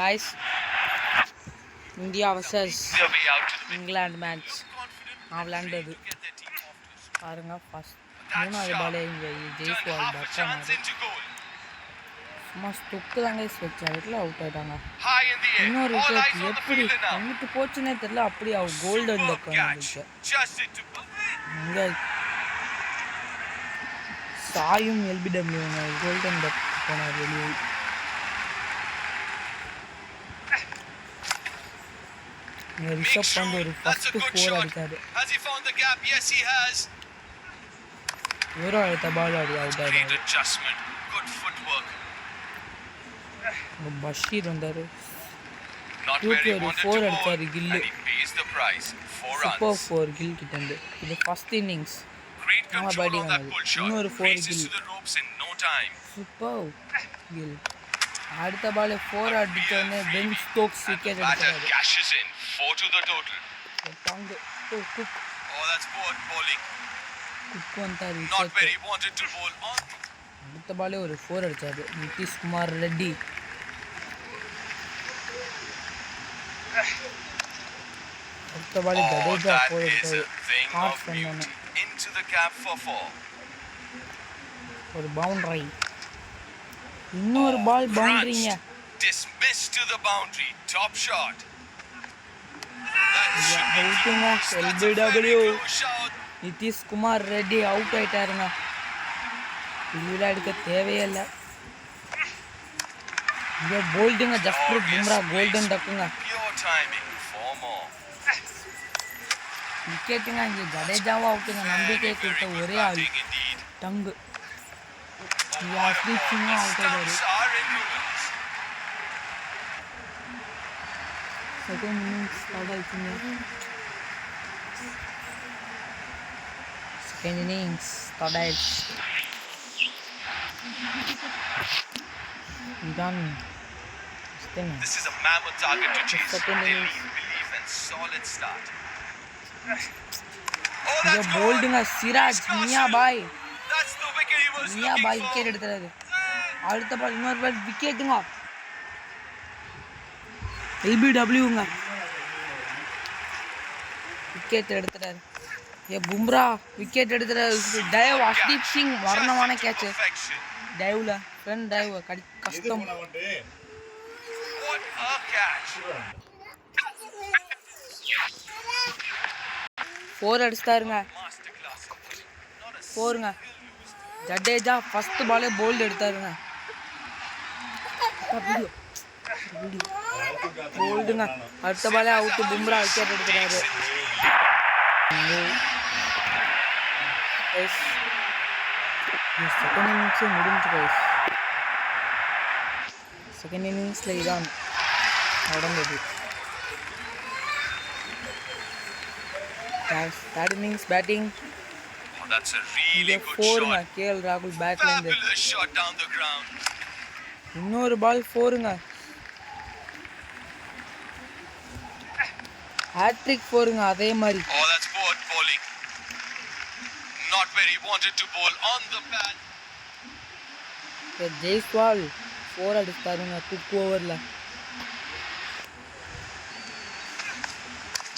guys, India vs England match. விளையாண்டது பாருங்க. First மூணாவது பாலே இங்கே ஜெய்ஸ்வால் பட்டானாரு. சும்மா ஸ்டொக்கு தாங்க வச்சாருல அவுட் ஆயிட்டாங்க. இன்னொரு விக்கெட் எப்படி எங்கிட்டு போச்சுன்னே தெரியல. அப்படி அவர் கோல்டன் டக் வந்துச்சு. இங்கே சாயும் எல்பிடபிள்யூ கோல்டன் டக் போனார் வெளியே. ரிஷப் பண்ட் ஒரு ஃபர்ஸ்ட் 4 அடிச்சாரு. வெறும் அடுத்த பால் அவுட் ஆயிட்டாரு. பஷீர் வந்தாரு. தூக்கி ஒரு 4 அடிச்சாரு கில்லு. சூப்பர் 4 கில் கிட்ட இருந்து. இது ஃபர்ஸ்ட் இன்னிங்ஸ். நம்ம பேட்டிங் இன்னொரு 4 கில். சூப்பர் கில். அடுத்த பால் 4 அடிச்சோடனே பென் ஸ்டோக்ஸ் விக்கெட் எடுத்தாரு. குக் வந்தாரு. அடுத்த பாலே ஒரு 4 அடிச்சாரு நிதிஷ்குமார் ரெட்டி. அடுத்த பால் ஜடேஜா 4 அடிச்சாரு. ஹார்ட் பண்ணானே ஒரு பவுண்டரி. இன்னொரு பால் பவுண்டரிங்க. dismissed to the boundary, top shot. LBW Nitish Kumar Reddy out ஆயிட்டாருங்க. இதுல எடுக்க தேவையே இல்லை. இங்கே போல்டுங்க ஜஸ்பிரீத் பும்ரா கோல்டன் டக்குங்க. விக்கெட்டுங்க. இங்கே ஜடேஜாவும் அவுட்டுங்க. நம்பிக்கை கொடுத்த ஒரே ஆள் டங்கு. ஹர்ஷ்தீப் சிங்கும் அவுட் ஆயிட்டாரு. செகண்ட் இன்னிங்ஸ் ஸ்டார்ட் ஆயிடுச்சுங்க. செகண்ட் இன்னிங்ஸ் ஸ்டார்ட் ஆயிடுச்சு. இதான் போல்டுங்க. சிராஜ் மியா பாய் விக்கெட் எடுத்துறாரு. அடுத்த பால் இன்னொரு பால் விக்கெட்டுங்க. LBWங்க விக்கெட் எடுத்துறாரு. பும்ரா விக்கெட் எடுத்துறாரு. டைவ் ஹர்ஷ்தீப் சிங் வர்ணமான கேட்ச். டைவ்ல ஃப்ரண்ட் டைவ் கஷ்டம். 4 அடிச்சிட்டாருங்க. 4ங்க. ஜடேஜா ஃபர்ஸ்ட் பாலே போல்டு எடுத்தாருங்க. போல்டுங்க. அடுத்த பாலே அவுட்டு. பும்ரா விக்கெட் எடுக்கிறாரு. செகண்ட் இன்னிங்ஸே முடிஞ்சு கைஸ். செகண்ட் இன்னிங்ஸ்ல இதான் நடந்தது. Third innings batting. That's a really good shot. KL Rahul பேட்ல இருந்து shot down the ground. இன்னொரு பால் 4ங்க. ஹேட்ரிக் 4ங்க அதே மாதிரி. Oh, that's board bowling. Not where he wanted to bowl on the pad. Jaiswal 4 அடிச்சாருங்க குக் ஓவர்ல.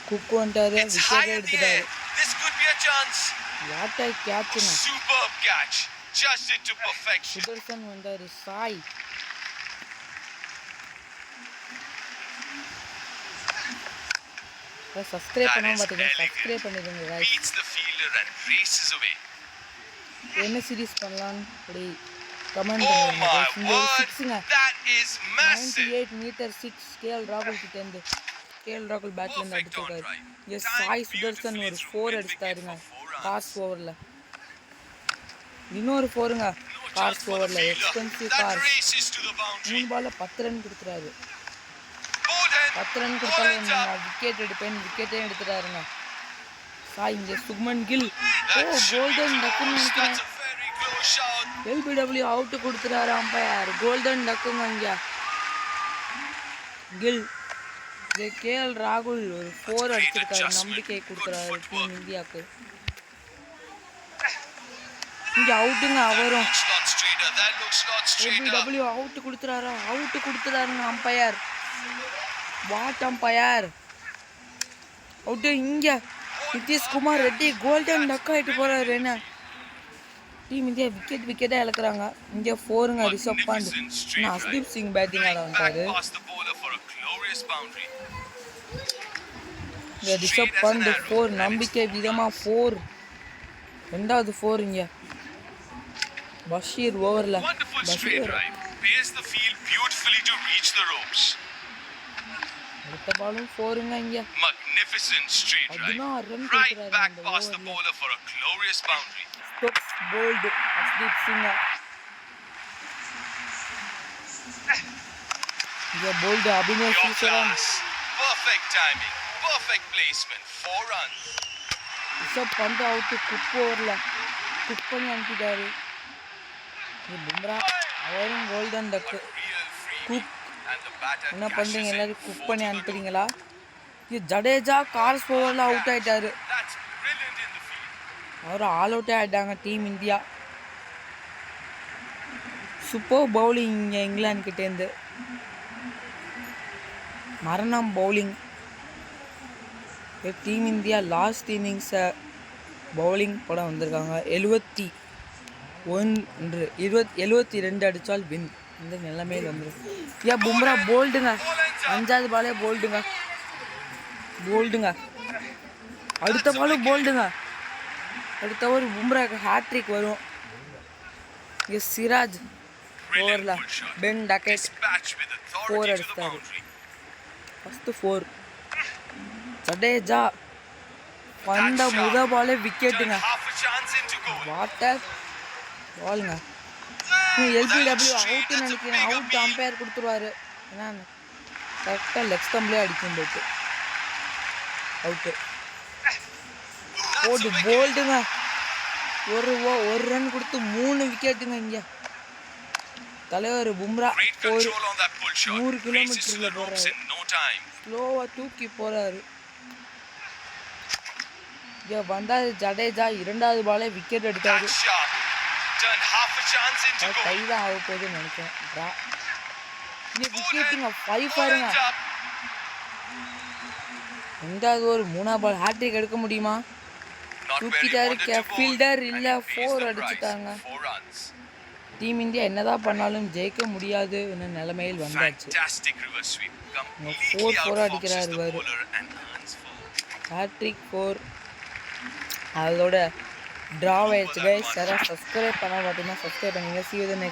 குக் வந்தாரு விக்கெட் எடுத்துட்டாரு. This could be a chance. What a catch! Superb catch, just into perfection. Sudarshan வந்தாரு. Sai subscribe பண்ணாம பாத்தீங்க. Subscribe பண்ணிடுங்க guys. Beats the fielder and races away. என்ன series பண்ணலாம் அப்படி கமெண்ட் பண்ணுங்க. இந்த 6ங்க. That is massive. 98 metre 6 KL ராகுல் கிட்ட இருந்து. KL ராகுல் பேட்ல இருந்து அடிச்சிருக்காரு. எஸ் சாய் சுதர்சன் ஒரு 4 அடிச்சாருங்க கார்ஸ் ஓவர்ல. இன்னொரு 4ங்க கார்ஸ் ஓவர்ல. எக்ஸ்பென்சிவ் கார் 3 பால்ல 10 ரன் கொடுக்குறாரு. 10 ரன் கொடுத்தாலும் விக்கெட் எடுப்பேன். விக்கெட்டே எடுத்துட்டாருங்க சாய். இங்கே சுக்மன் கில் கோல்டன் டக்குன்னு நினைக்கிறேன். LBW அவுட்டு கொடுத்துறாரு அம்பையர். கோல்டன் டக்குங்க இங்கே கில். KL ராகுல் ஒரு 4 அடிச்சிருக்காரு. நம்பிக்கை கொடுக்குறாரு டீம் இந்தியாவுக்கு. இங்கே அவுட்டுங்க. அவரும் LBW out கொடுத்துறாருங்க umpire. What umpire out. இங்கே நிதிஷ்குமார் ரெட்டி கோல்டன் டக் ஆகிட்டு போகிறாரு. என்ன டீம் இந்தியா விக்கெட்டாக இழக்கிறாங்க. இங்கே 4ங்க ரிஷப் பண்ட். இன்னும் ஹர்ஷ்தீப் சிங் பேட்டிங் ஆட வந்துட்டாரு. இங்கே ரிஷப் பண்ட் 4 நம்பிக்கை விதமாக 4 2வது 4 இங்கே பஷீர் ஓவரில் பஷீர் அடுத்த பாலும் 4ங்க இங்கே ரன் போல்டு ஹர்ஷ்தீப் சிங் இங்கே bowled Abhinav Sricharan Rishabh Pant out Cook ஓவரில் குக் பண்ணி அனுப்பிட்டாரு. பும்ரா அவரும் கோல்டன் டக்கு. குக் என்ன பண்ணுறீங்க எல்லாரும் குக் பண்ணி அனுப்புறீங்களா? இது ஜடேஜா கார்ஸ் ஓவரில் அவுட் ஆகிட்டாரு. அவரும் ஆல் அவுட்டே ஆகிட்டாங்க டீம் இந்தியா. சூப்பர் பவுலிங் இங்கே இங்கிலாந்து கிட்டேருந்து மரணம் பவுலிங். டீம் இந்தியா லாஸ்ட் இன்னிங்ஸை பவுலிங் போட வந்திருக்காங்க. 72 அடித்தால் வின். இந்த நிலைமையில் வந்துடும். ஏன் பும்ரா போல்டுங்க 5வது பாலே போல்டுங்க அடுத்த பாலும் போல்டுங்க. அடுத்த ஒரு பும்ராக்கு ஹேட்ரிக் வரும். இங்கே சிராஜ் ஓவரில் பென் டக்கெட் 4 அடித்தாரு. ஃபஸ்ட்டு 4. ஜடேஜா வந்த பாலே விக்கெட்டுங்க. வாட்டர் பாலுங்க. எல்பிடபிள்யூ அவுட்டுன்னு நினைக்கிறேன். அவுட் அம்பையர் கொடுத்துருவாரு. ஏன்னா கரெக்டாக லெக் ஸ்டம்ப்லேயே அடிக்கும் போயிட்டு அவுட்டு. போல்டுங்க ஒரு ரன் கொடுத்து 3 விக்கெட்டுங்க. இங்கே தலைவர் பும்ரா 100 கிலோமீட்டரில் போகிறாரு. ஸ்லோவாக தூக்கி போகிறாரு. இங்கே வந்தால் ஜடேஜா 2வது பாலே விக்கெட் எடுத்தாரு. கைதான் ஆக போகுதுன்னு நினைக்கிறேன். இங்கே விக்கெட்டுங்க 5 பாருங்க. 2வது ஒரு 3வது பால் ஹேட்ரிக் எடுக்க முடியுமா? தூக்கிட்டாரு. ஃபீல்டர் இல்லை 4 அடிச்சுட்டாங்க. டீம் இந்தியா என்னதான் பண்ணாலும் ஜெயிக்க முடியாது நிலைமையில் வந்தாச்சு. 4 அடிக்கிறாரு இவர். ஹேட்ரிக் 4 அதோட ட்ராவ் ஆயிடுச்சு கைஸ். யாராவது சப்ஸ்கிரைப் பண்ண பார்த்தீங்கன்னா சப்ஸ்கிரைப் பண்ணுங்க. See you the next